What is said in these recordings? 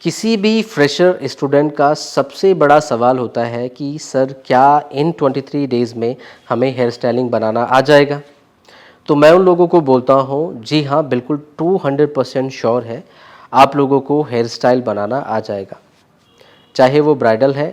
किसी भी fresher student का सबसे बड़ा सवाल होता है कि सर क्या इन 23 डेज़ में हमें हेयर स्टाइलिंग बनाना आ जाएगा। तो मैं उन लोगों को बोलता हूँ जी हाँ, बिल्कुल 200% श्योर है आप लोगों को हेयर स्टाइल बनाना आ जाएगा। चाहे वो ब्राइडल है,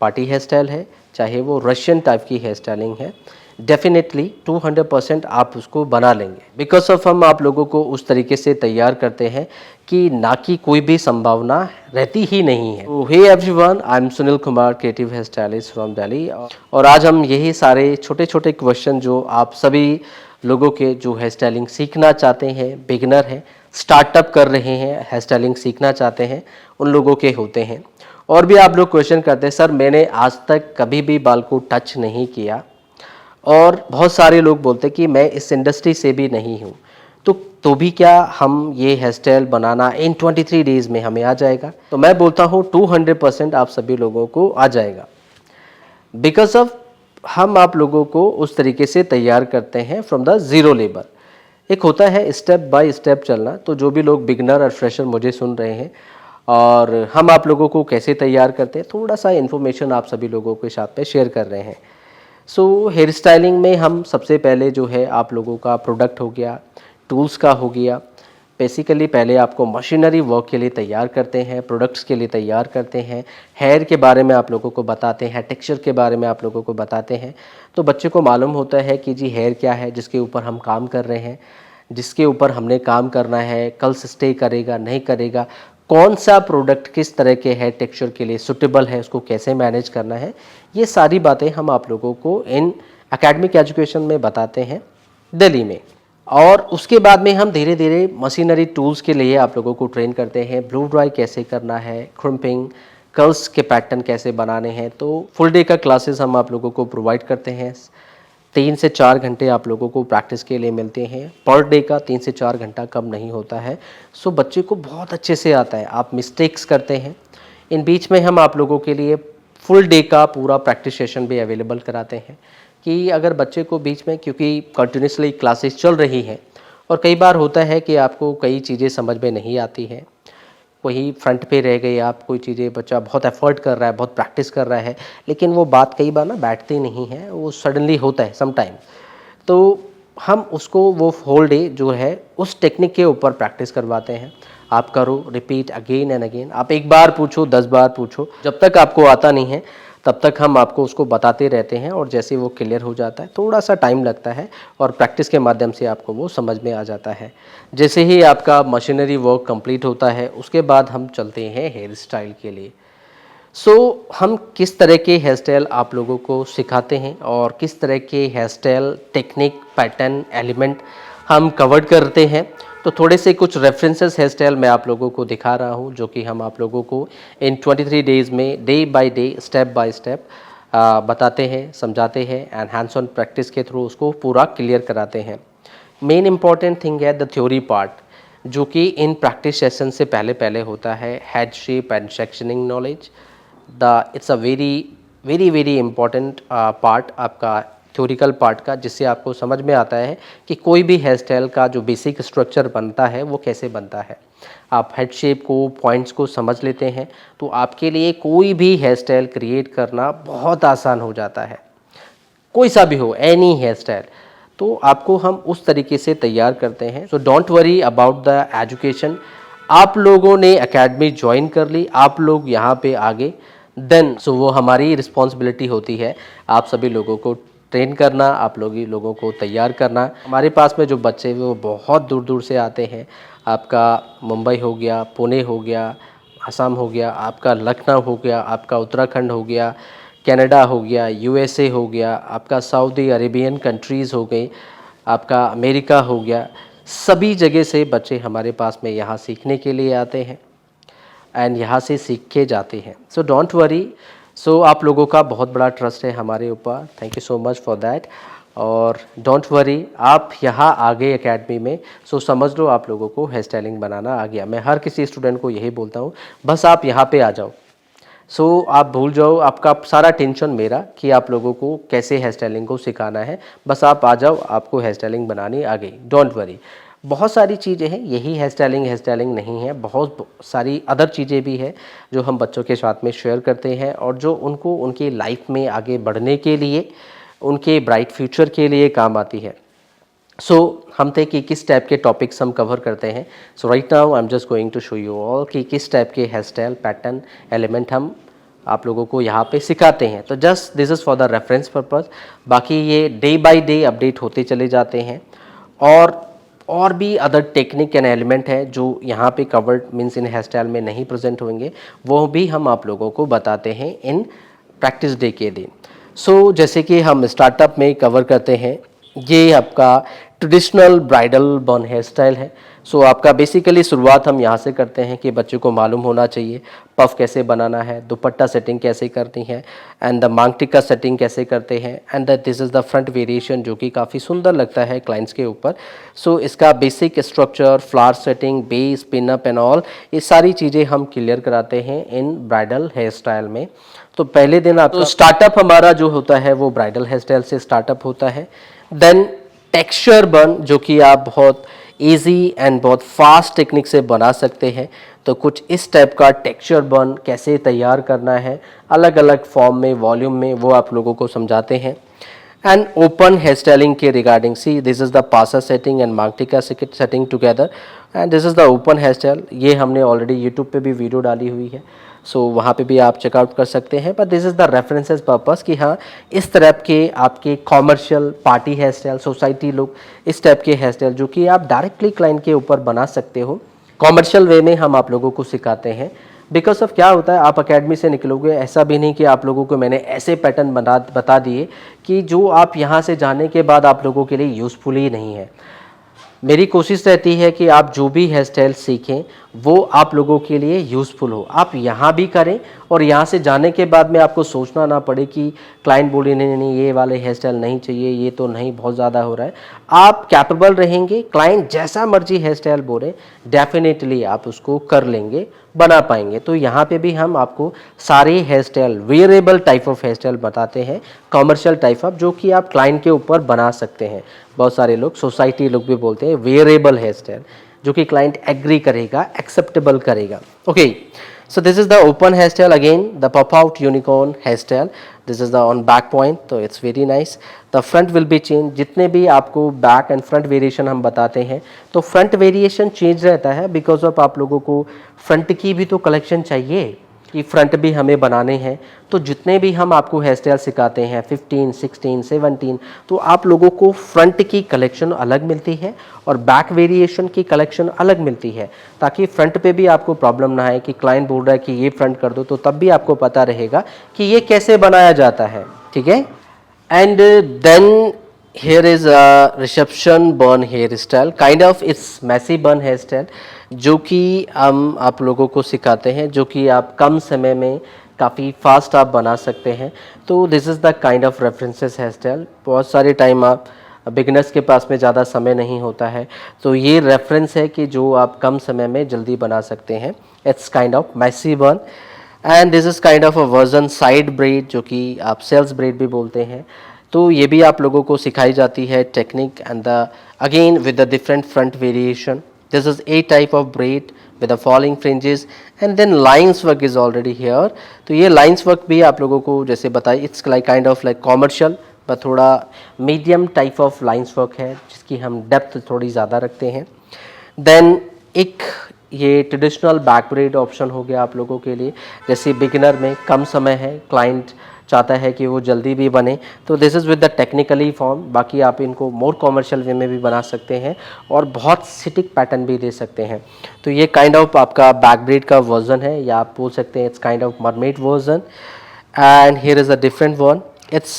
पार्टी हेयर स्टाइल है, चाहे वो रशियन टाइप की हेयर स्टाइलिंग है, डेफिनेटली 200% आप उसको बना लेंगे। बिकॉज ऑफ हम आप लोगों को उस तरीके से तैयार करते हैं कि ना कि कोई भी संभावना रहती ही नहीं है। तो hey everyone, I am Sunil Kumar, creative hair stylist from Delhi. और आज हम यही सारे छोटे छोटे क्वेश्चन जो आप सभी लोगों के जो हेयर स्टाइलिंग सीखना चाहते हैं, बिगिनर हैं, स्टार्टअप कर रहे हैं, हेयर स्टाइलिंग सीखना चाहते हैं, उन लोगों के होते हैं। और भी आप लोग क्वेश्चन करते हैं सर मैंने आज तक कभी भी बाल को टच नहीं किया, और बहुत सारे लोग बोलते हैं कि मैं इस इंडस्ट्री से भी नहीं हूँ, तो भी क्या हम ये हेयर स्टाइल बनाना इन 23 डेज़ में हमें आ जाएगा? तो मैं बोलता हूँ 200% आप सभी लोगों को आ जाएगा। बिकॉज ऑफ हम आप लोगों को उस तरीके से तैयार करते हैं फ्रॉम द ज़ीरो लेबर। एक होता है स्टेप बाय स्टेप चलना। तो जो भी लोग बिगनर और फ्रेशर मुझे सुन रहे हैं, और हम आप लोगों को कैसे तैयार करते हैं, थोड़ा सा इन्फॉर्मेशन आप सभी लोगों के साथ में शेयर कर रहे हैं। सो हेयर स्टाइलिंग में हम सबसे पहले जो है आप लोगों का प्रोडक्ट हो गया, टूल्स का हो गया। बेसिकली पहले आपको मशीनरी वर्क के लिए तैयार करते हैं, प्रोडक्ट्स के लिए तैयार करते हैं, हेयर के बारे में आप लोगों को बताते हैं, टेक्सचर के बारे में आप लोगों को बताते हैं। तो बच्चे को मालूम होता है कि जी हेयर क्या है जिसके ऊपर हम काम कर रहे हैं, जिसके ऊपर हमने काम करना है, कल स्टे करेगा नहीं करेगा, कौन सा प्रोडक्ट किस तरह के हेयर टेक्सचर के लिए सूटेबल है, उसको कैसे मैनेज करना है। ये सारी बातें हम आप लोगों को इन एकेडमिक एजुकेशन में बताते हैं दिल्ली में। और उसके बाद में हम धीरे धीरे मशीनरी टूल्स के लिए आप लोगों को ट्रेन करते हैं। ब्लू ड्राई कैसे करना है, क्रिम्पिंग, कर्ल्स के पैटर्न कैसे बनाने हैं। तो फुल डे का क्लासेस हम आप लोगों को प्रोवाइड करते हैं। 3 से 4 घंटे आप लोगों को प्रैक्टिस के लिए मिलते हैं। पर डे का 3 से 4 घंटा कम नहीं होता है। सो बच्चे को बहुत अच्छे से आता है। आप मिस्टेक्स करते हैं, इन बीच में हम आप लोगों के लिए फुल डे का पूरा प्रैक्टिस सेशन भी अवेलेबल कराते हैं कि अगर बच्चे को बीच में, क्योंकि कंटिन्यूसली क्लासेस चल रही हैं और कई बार होता है कि आपको कई चीज़ें समझ में नहीं आती हैं, वही फ्रंट पे रह गए आप, कोई चीज़ें बच्चा बहुत एफर्ट कर रहा है, बहुत प्रैक्टिस कर रहा है, लेकिन वो बात कई बार ना बैठती नहीं है, वो सडनली होता है सम टाइम। तो हम उसको वो होल डे जो है उस टेक्निक के ऊपर प्रैक्टिस करवाते हैं। आप करो, रिपीट अगेन एंड अगेन। आप एक बार पूछो, 10 बार पूछो, जब तक आपको आता नहीं है तब तक हम आपको उसको बताते रहते हैं। और जैसे वो क्लियर हो जाता है, थोड़ा सा टाइम लगता है और प्रैक्टिस के माध्यम से आपको वो समझ में आ जाता है। जैसे ही आपका मशीनरी वर्क कंप्लीट होता है, उसके बाद हम चलते हैं हेयर स्टाइल के लिए। हम किस तरह के हेयर स्टाइल आप लोगों को सिखाते हैं और किस तरह के hair style technique, pattern, element हम कवर करते हैं। तो थोड़े से कुछ रेफरेंसेस हेयर स्टाइल मैं आप लोगों को दिखा रहा हूँ, जो कि हम आप लोगों को इन 23 डेज़ में day by day, step by step बताते हैं, समझाते हैं एंड हैंड्स ऑन प्रैक्टिस के थ्रू उसको पूरा क्लियर कराते हैं। मेन इंपॉर्टेंट थिंग है द थ्योरी पार्ट, जो कि इन प्रैक्टिस सेशन से पहले पहले होता है। Head shape and sectioning knowledge, it's a very important part आपका थ्योरिकल पार्ट का, जिससे आपको समझ में आता है कि कोई भी हेयर स्टाइल का जो बेसिक स्ट्रक्चर बनता है वो कैसे बनता है। आप हेड शेप को, पॉइंट्स को समझ लेते हैं तो आपके लिए कोई भी हेयर स्टाइल क्रिएट करना बहुत आसान हो जाता है। कोई सा भी हो, एनी हेयर स्टाइल, तो आपको हम उस तरीके से तैयार करते हैं। So don't worry about the education. आप लोगों ने एकेडमी ज्वाइन कर ली, आप लोग यहाँ पे आगे, देन वो हमारी रिस्पॉन्सिबिलिटी होती है आप सभी लोगों को ट्रेन करना, आप लोगों को तैयार करना। हमारे पास में जो बच्चे वो बहुत दूर दूर से आते हैं। आपका मुंबई हो गया, पुणे हो गया, असम हो गया, आपका लखनऊ हो गया, आपका उत्तराखंड हो गया, कनाडा हो गया, यूएसए हो गया, आपका सऊदी अरेबियन कंट्रीज़ हो गई, आपका अमेरिका हो गया। सभी जगह से बच्चे हमारे पास में यहाँ सीखने के लिए आते हैं एंड यहाँ से सीख के जाते हैं। So don't worry. आप लोगों का बहुत बड़ा ट्रस्ट है हमारे ऊपर, thank you so much for that. और डोंट वरी, आप यहाँ आ गए एकेडमी में, समझ लो आप लोगों को हेयर स्टाइलिंग बनाना आ गया। मैं हर किसी स्टूडेंट को यही बोलता हूँ, बस आप यहाँ पे आ जाओ। आप भूल जाओ आपका सारा टेंशन मेरा कि आप लोगों को कैसे हेयर स्टाइलिंग को सिखाना है। बस आप आ जाओ, आपको हेयर स्टाइलिंग बनानी आ गई, डोंट वरी। बहुत सारी चीज़ें हैं, यही हेयर स्टाइलिंग नहीं है, बहुत सारी अदर चीज़ें भी है जो हम बच्चों के साथ में शेयर करते हैं और जो उनको उनकी लाइफ में आगे बढ़ने के लिए, उनके ब्राइट फ्यूचर के लिए काम आती है। सो हम थे कि किस टाइप के टॉपिक्स हम कवर करते हैं। So right now I am just going to show you all कि किस टाइप के हेयर स्टाइल पैटर्न एलिमेंट हम आप लोगों को यहाँ पे सिखाते हैं। तो just this is for the reference purpose, बाकी ये डे बाय डे अपडेट होते चले जाते हैं और भी अदर टेक्निक एंड एलिमेंट है जो यहाँ पे कवर्ड मीन्स इन हेयर स्टाइल में नहीं प्रेजेंट होंगे, वो भी हम आप लोगों को बताते हैं इन प्रैक्टिस डे के दिन। सो जैसे कि हम स्टार्टअप में कवर करते हैं, ये आपका traditional bridal bun hair style है। सो आपका बेसिकली शुरुआत हम यहाँ से करते हैं कि बच्चे को मालूम होना चाहिए पफ कैसे बनाना है, दुपट्टा सेटिंग कैसे करनी है एंड द मांग टिक्का सेटिंग कैसे करते हैं and this is the front variation जो कि काफ़ी सुंदर लगता है क्लाइंट्स के ऊपर। सो इसका basic structure, flower setting, base, pin up and all, ये सारी चीज़ें हम क्लियर कराते हैं इन ब्राइडल हेयर स्टाइल में। तो पहले दिन आपका स्टार्टअप हमारा जो होता है वो ब्राइडल हेयर स्टाइल से स्टार्टअप होता है। देन टेक्सचर बन जो कि आप बहुत इजी एंड बहुत फास्ट टेक्निक से बना सकते हैं। तो कुछ इस टाइप का टेक्सचर बन कैसे तैयार करना है अलग अलग फॉर्म में, वॉल्यूम में, वो आप लोगों को समझाते हैं। एंड ओपन हेयर स्टाइलिंग के regarding, see this is the passa setting and maangtikka setting together and this is the open hair style. ये हमने ऑलरेडी यूट्यूब पे भी वीडियो डाली हुई है, सो वहाँ पे भी आप चेकआउट कर सकते हैं। But this is the references purpose कि हाँ इस तरह के आपके commercial party hair style, society look, इस टाइप के हेयर स्टाइल जो कि आप डायरेक्टली क्लाइंट के ऊपर बना सकते हो, कॉमर्शियल वे में हम आप लोगों को सिखाते हैं। बिकॉज ऑफ क्या होता है, आप अकेडमी से निकलोगे, ऐसा भी नहीं कि आप लोगों को मैंने ऐसे पैटर्न बता दिए कि जो आप यहाँ से जाने के बाद आप लोगों के लिए यूज़फुल ही नहीं है। मेरी कोशिश रहती है कि आप जो भी हेयर स्टाइल सीखें वो आप लोगों के लिए यूज़फुल हो, आप यहाँ भी करें और यहाँ से जाने के बाद में आपको सोचना ना पड़े कि क्लाइंट बोले नहीं नहीं ये वाले हेयर स्टाइल नहीं चाहिए, ये तो नहीं, बहुत ज़्यादा हो रहा है। आप कैपेबल रहेंगे, क्लाइंट जैसा मर्जी हेयर स्टाइल बोले डेफिनेटली आप उसको कर लेंगे, बना पाएंगे। तो यहाँ पे भी हम आपको सारे hair style, variable type of hair style बताते हैं, कॉमर्शियल टाइप ऑफ, जो कि आप क्लाइंट के ऊपर बना सकते हैं। बहुत सारे लोग सोसाइटी लोग भी बोलते हैं वेरिएबल हेयर स्टाइल, जो कि क्लाइंट एग्री करेगा, एक्सेप्टेबल करेगा। Okay, so this is the open hairstyle, again the pop out unicorn hairstyle, this is the on back point, तो it's very nice। the front will be changed, जितने भी आपको back and front variation हम बताते हैं तो front variation change रहता है बिकॉज ऑफ आप लोगों को फ्रंट की भी तो कलेक्शन चाहिए कि फ्रंट भी हमें बनाने हैं। तो जितने भी हम आपको हेयर स्टाइल सिखाते हैं 15, 16, 17, तो आप लोगों को फ्रंट की कलेक्शन अलग मिलती है और बैक वेरिएशन की कलेक्शन अलग मिलती है, ताकि फ्रंट पे भी आपको प्रॉब्लम ना आए कि क्लाइंट बोल रहा है कि ये फ्रंट कर दो, तो तब भी आपको पता रहेगा कि ये कैसे बनाया जाता है। ठीक है, and then here is a reception bun hair style, kind of it's messy bun hair style, जो कि हम आप लोगों को सिखाते हैं, जो कि आप कम समय में काफ़ी फास्ट आप बना सकते हैं। तो this is the kind of references hair style. बहुत सारे टाइम आप बिगनर्स के पास में ज़्यादा समय नहीं होता है, तो ये रेफरेंस है कि जो आप कम समय में जल्दी बना सकते हैं। इट्स काइंड ऑफ मैसी बन and this is kind of a version side bread, जो कि आप सेल्स ब्रेड भी बोलते हैं। तो ये भी आप लोगों को सिखाई जाती है technique and the again with the different front variation. This is a type of braid with the falling fringes and then lines work is already here. तो ये लाइंस वर्क भी आप लोगों को जैसे बताई, it's like kind of like commercial पर थोड़ा medium type of lines work है, जिसकी हम डेप्थ थोड़ी ज़्यादा रखते हैं। देन एक ये ट्रेडिशनल बैक ब्रेड ऑप्शन हो गया आप लोगों के लिए, जैसे बिगिनर में कम समय है, क्लाइंट चाहता है कि वो जल्दी भी बने, तो this is with the technically form. बाकी आप इनको मोर कॉमर्शियल वे में भी बना सकते हैं और बहुत सिटिक पैटर्न भी दे सकते हैं। तो ये काइंड ऑफ आपका बैक ब्रेड का वर्जन है, या आप बोल सकते हैं it's kind of mermaid version. And here is a different one, it's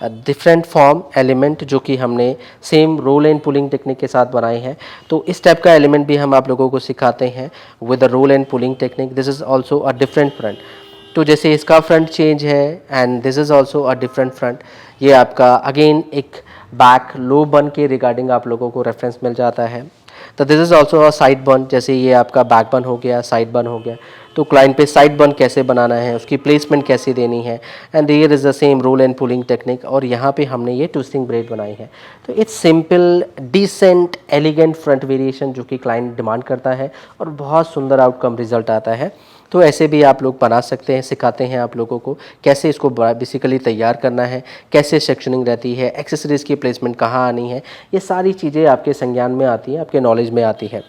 different form element, जो कि हमने same roll and pulling technique के साथ बनाए हैं। तो इस टाइप का एलिमेंट भी हम आप लोगों को सिखाते हैं with the roll and pulling technique. This is also a different front, तो जैसे इसका फ्रंट चेंज है and this is also a different front. ये आपका अगेन एक बैक लो बन के रिगार्डिंग आप लोगों को रेफरेंस मिल जाता है। तो this is also a side बन, जैसे ये आपका बैक बन हो गया, साइड बन हो गया। तो क्लाइंट पे साइड बन कैसे बनाना है, उसकी प्लेसमेंट कैसे देनी है, and here is the same roll and pulling technique, और यहाँ पे हमने ये ट्विस्टिंग ब्रेड बनाई है। तो it's simple decent elegant front variation जो कि क्लाइंट डिमांड करता है और बहुत सुंदर आउटकम रिजल्ट आता है। तो ऐसे भी आप लोग बना सकते हैं, सिखाते हैं आप लोगों को कैसे इसको बेसिकली तैयार करना है, कैसे सेक्शनिंग रहती है, एक्सेसरीज़ की प्लेसमेंट कहाँ आनी है, ये सारी चीज़ें आपके संज्ञान में आती हैं, आपके नॉलेज में आती है।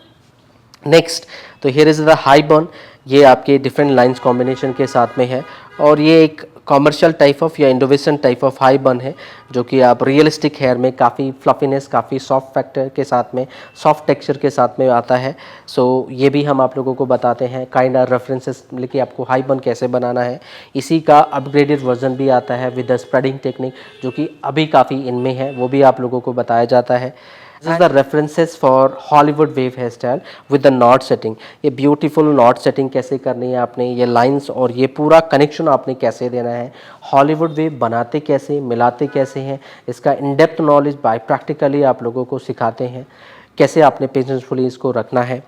नेक्स्ट, तो here is the high burn, ये आपके डिफरेंट लाइंस कॉम्बिनेशन के साथ में है, और ये एक कॉमर्शियल टाइप ऑफ या इंडोवेशन टाइप ऑफ हाई बर्न है जो कि आप रियलिस्टिक हेयर में काफ़ी फ्लफीनेस, काफ़ी सॉफ्ट फैक्टर के साथ में, सॉफ्ट टेक्सचर के साथ में आता है। सो ये भी हम आप लोगों को बताते हैं काइंड ऑफ रेफरेंसेस लेके आपको हाई बर्न कैसे बनाना है। इसी का अपग्रेडेड वर्जन भी आता है विद द स्प्रेडिंग टेक्निक जो कि अभी काफ़ी इनमें है, वो भी आप लोगों को बताया जाता है। This is the references for Hollywood wave hairstyle with the knot setting। ये beautiful knot setting कैसे करनी है आपने, ये lines और ये पूरा connection आपने कैसे देना है, Hollywood wave बनाते कैसे, मिलाते कैसे हैं, इसका in depth knowledge by practically आप लोगों को सिखाते हैं कैसे आपने पेशेंसफुली इसको रखना है।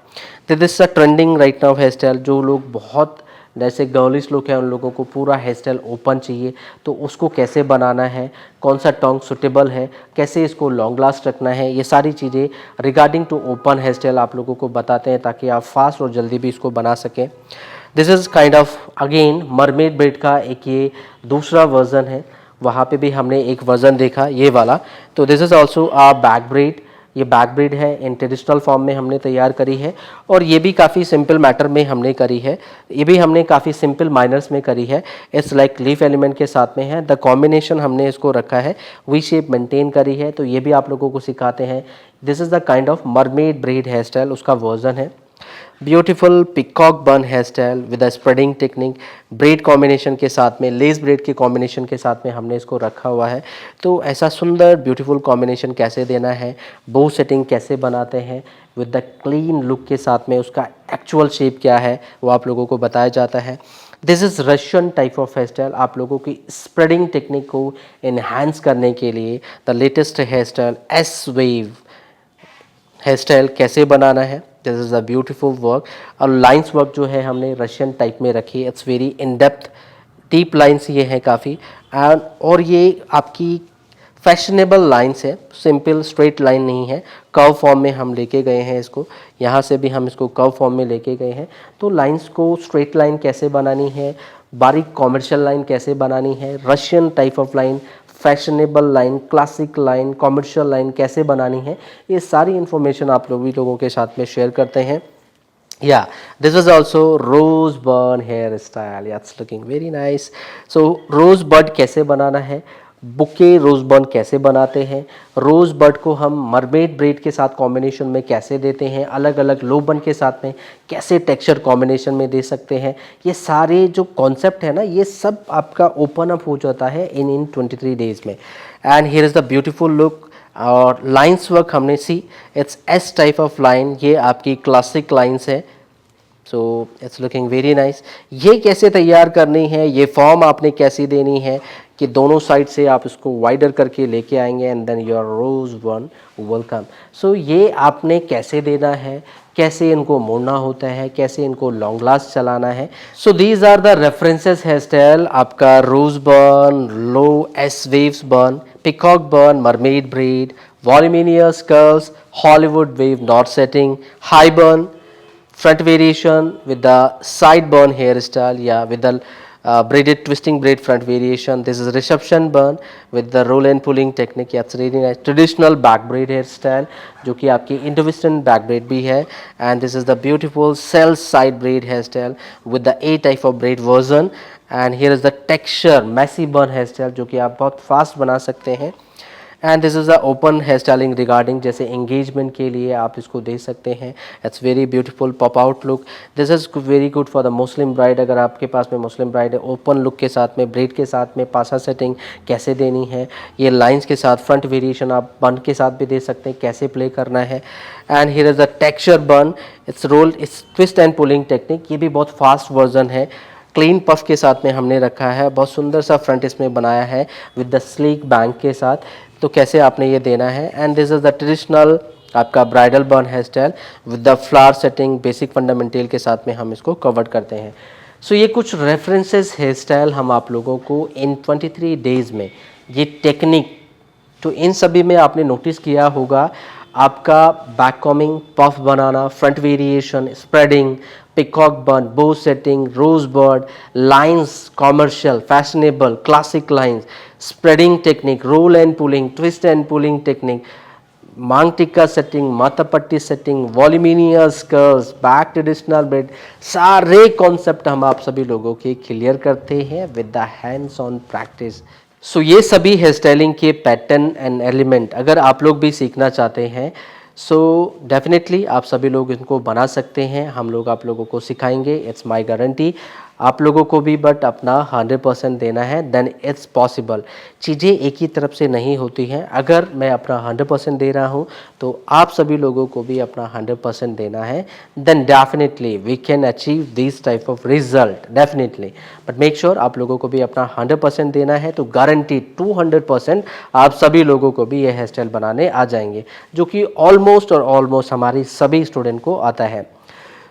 This is a trending right now here style, जो लोग बहुत जैसे गर्लिश लोग हैं उन लोगों को पूरा हेयर स्टाइल ओपन चाहिए, तो उसको कैसे बनाना है, कौन सा टोंग सुटेबल है, कैसे इसको लॉन्ग लास्ट रखना है, ये सारी चीज़ें regarding to open hair style आप लोगों को बताते हैं ताकि आप फास्ट और जल्दी भी इसको बना सकें। This is kind of again mermaid bread का एक ये दूसरा वर्जन है, वहाँ पे भी हमने एक वर्जन देखा ये वाला। तो this is also a back braid, ये बैक ब्रेड है, इन ट्रेडिशनल फॉर्म में हमने तैयार करी है, और ये भी काफ़ी सिंपल मैटर में हमने करी है, ये भी हमने काफ़ी सिंपल माइनर्स में करी है। इट्स लाइक लीफ एलिमेंट के साथ में है, द कॉम्बिनेशन हमने इसको रखा है, वी शेप मेंटेन करी है, तो ये भी आप लोगों को सिखाते हैं। This is the kind of mermaid braid hair style, उसका वर्जन है। Beautiful peacock bun hair style with a spreading technique, braid combination के साथ में, लेस ब्रेड के कॉम्बिनेशन के साथ में हमने इसको रखा हुआ है। तो ऐसा सुंदर ब्यूटीफुल कॉम्बिनेशन कैसे देना है, बो सेटिंग कैसे बनाते हैं विद द क्लीन लुक के साथ में, उसका एक्चुअल शेप क्या है वो आप लोगों को बताया जाता है। This is Russian type of hair style, आप लोगों की स्प्रेडिंग टेक्निक को इन्हांस करने के लिए the latest hair style S wave hair style कैसे बनाना है। This is a beautiful work, और लाइंस वर्क जो है हमने रशियन टाइप में रखी है, it's very in depth deep lines ये हैं काफ़ी, एंड और ये आपकी फैशनेबल लाइंस है, सिंपल स्ट्रेट लाइन नहीं है, कर्व फॉर्म में हम लेके गए हैं इसको, यहाँ से भी हम इसको कर्व फॉर्म में लेके गए हैं। तो लाइंस को स्ट्रेट लाइन कैसे बनानी है, बारीक कॉमर्शियल लाइन कैसे बनानी है, Russian type of line, fashionable line, classic line, commercial line कैसे बनानी है, ये सारी इन्फॉर्मेशन आप लोगों के साथ में शेयर करते हैं। Yeah, this is also rose bud hairstyle. Yeah, it's looking very nice. So rose bud कैसे बनाना है, बुके रोज बर्न कैसे बनाते हैं, रोज बड को हम मरमेड ब्रेड के साथ कॉम्बिनेशन में कैसे देते हैं, अलग अलग लो बन के साथ में कैसे टेक्सचर कॉम्बिनेशन में दे सकते हैं, ये सारे जो कॉन्सेप्ट है ना, ये सब आपका ओपन अप हो जाता है इन 23 डेज में। And here is the beautiful look, और लाइंस वर्क हमने see, it's S type of line, ये आपकी क्लासिक लाइंस है। So it's looking very nice. ये कैसे तैयार करनी है, ये फॉर्म आपने कैसी देनी है कि दोनों साइड से आप इसको वाइडर करके लेके आएंगे, and then your rose one will come. So ये आपने कैसे देना है, कैसे इनको मोड़ना होता है, कैसे इनको लॉन्ग लास्ट चलाना है। So these are the references hair style, आपका rose bun, low S waves bun, peacock bun, mermaid braid, voluminous curls, Hollywood wave knot setting, high bun, front variation with the side burn hairstyle, yeah, with the braided twisting braid front variation. This is reception burn with the roll and pulling technique. Yeah, it's really nice. Traditional back braid hairstyle जो कि आपकी Indo-Western back braid भी है, and this is the beautiful cell side braid hairstyle with the A type of braid version, and here is the texture messy burn hairstyle जो कि आप बहुत fast बना सकते हैं। And this is a open hair styling regarding, जैसे engagement के लिए आप इसको दे सकते हैं। It's very beautiful pop out look, this is very good for the Muslim bride. अगर आपके पास में मुस्लिम ब्राइड है, ओपन लुक के साथ में, ब्रेड के साथ में पासा सेटिंग कैसे देनी है, ये लाइंस के साथ फ्रंट वेरिएशन आप बन के साथ भी दे सकते हैं, कैसे प्ले करना है। And here is the texture bun, it's roll, it's twist and pulling technique, ये भी बहुत फास्ट वर्जन है। क्लीन पफ के साथ में हमने रखा है, बहुत सुंदर सा फ्रंट इसमें बनाया है विद द स्लीक बैंक के साथ, तो कैसे आपने ये देना है। And this is the traditional आपका bridal bun hair style with the flower setting basic fundamental के साथ में हम इसको कवर करते हैं। सो ये कुछ रेफरेंसेस हेयर स्टाइल हम आप लोगों को इन 23 डेज़ में, ये टेक्निक तो इन सभी में आपने नोटिस किया होगा, आपका बैक कॉमिंग, पफ बनाना, front variation, spreading, peacock bun, bow setting, rose बर्ड, lines, commercial, fashionable, classic lines, spreading technique, roll and pulling, twist and pulling technique, maang tikka setting, matha patti setting, voluminous curls, back traditional braid, सारे concept हम आप सभी लोगों के clear करते हैं with the hands on practice. So ये सभी हेयर स्टाइलिंग के पैटर्न एंड एलिमेंट अगर आप लोग भी सीखना चाहते हैं सो डेफिनेटली आप सभी लोग इनको बना सकते हैं, हम लोग आप लोगों को सिखाएंगे, इट्स माय गारंटी। आप लोगों को भी बट अपना 100% देना है, देन इट्स पॉसिबल। चीज़ें एक ही तरफ से नहीं होती हैं, अगर मैं अपना 100% दे रहा हूँ तो आप सभी लोगों को भी अपना 100% देना है, then definitely we can achieve this type of result definitely. But make sure आप लोगों को भी अपना 100% देना है, तो गारंटी 200% आप सभी लोगों को भी ये हेयर स्टाइल बनाने आ जाएंगे, जो कि ऑलमोस्ट हमारी सभी स्टूडेंट को आता है।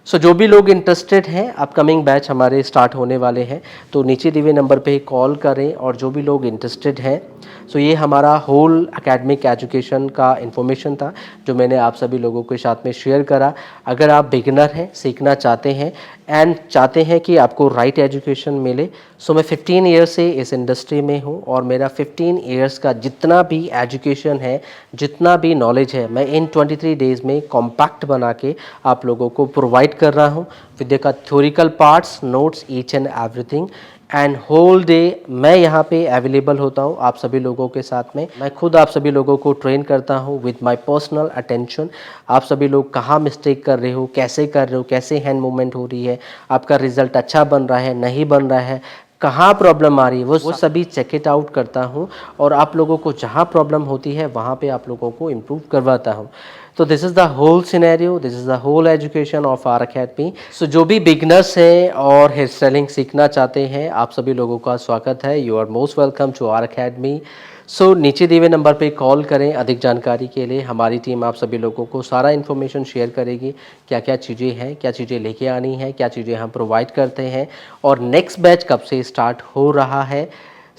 सो जो भी लोग इंटरेस्टेड हैं, अपकमिंग बैच हमारे स्टार्ट होने वाले हैं, तो नीचे दिए हुए नंबर पे कॉल करें। और जो भी लोग इंटरेस्टेड हैं, सो ये हमारा होल एकेडमिक एजुकेशन का इन्फॉर्मेशन था जो मैंने आप सभी लोगों के साथ में शेयर करा। अगर आप बिगिनर हैं, सीखना चाहते हैं एंड चाहते हैं कि आपको राइट एजुकेशन मिले, सो मैं 15 ईयर्स से इस इंडस्ट्री में हूँ और मेरा 15 ईयर्स का जितना भी एजुकेशन है, जितना भी नॉलेज है, मैं इन 23 डेज़ में कॉम्पैक्ट बना के आप लोगों को प्रोवाइड कर रहा हूँ विद का theoretical parts, notes, each and everything. And whole day मैं यहाँ पे अवेलेबल होता हूँ आप सभी लोगों के साथ में। मैं खुद आप सभी लोगों को ट्रेन करता हूँ विद माय पर्सनल अटेंशन। आप सभी लोग कहाँ मिस्टेक कर रहे हो, कैसे कर रहे हो, कैसे हैंड मूवमेंट हो रही है, आपका रिजल्ट अच्छा बन रहा है, नहीं बन रहा है, कहाँ प्रॉब्लम आ रही है, वो सभी चेक इट आउट करता हूँ और आप लोगों को जहाँ प्रॉब्लम होती है वहाँ पे आप लोगों को इम्प्रूव करवाता हूँ। तो this is the whole scenario, this is the whole education of our academy. So जो भी बिगनर्स हैं और हेयर स्टाइलिंग सीखना चाहते हैं, आप सभी लोगों का स्वागत है। You are most welcome to our academy. So नीचे दिए हुए नंबर पे कॉल करें अधिक जानकारी के लिए। हमारी टीम आप सभी लोगों को सारा इन्फॉर्मेशन शेयर करेगी, क्या क्या चीज़ें हैं, क्या चीज़ें लेके आनी है, क्या चीज़ें हम प्रोवाइड करते हैं और नेक्स्ट बैच कब से स्टार्ट हो रहा है।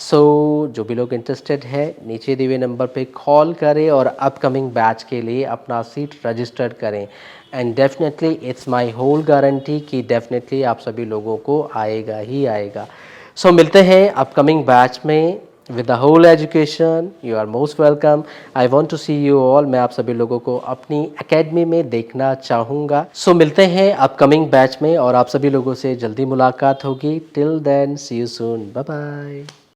जो भी लोग इंटरेस्टेड है, नीचे दिए हुए नंबर पे कॉल करें और अपकमिंग बैच के लिए अपना सीट रजिस्टर्ड करें। And definitely it's my whole guarantee कि डेफिनेटली आप सभी लोगों को आएगा ही आएगा। मिलते हैं अपकमिंग बैच में with the whole education. You are most welcome. I want to see you all. मैं आप सभी लोगों को अपनी एकेडमी में देखना चाहूँगा। मिलते हैं अपकमिंग बैच में और आप सभी लोगों से जल्दी मुलाकात होगी। Till then, see you soon. Bye bye.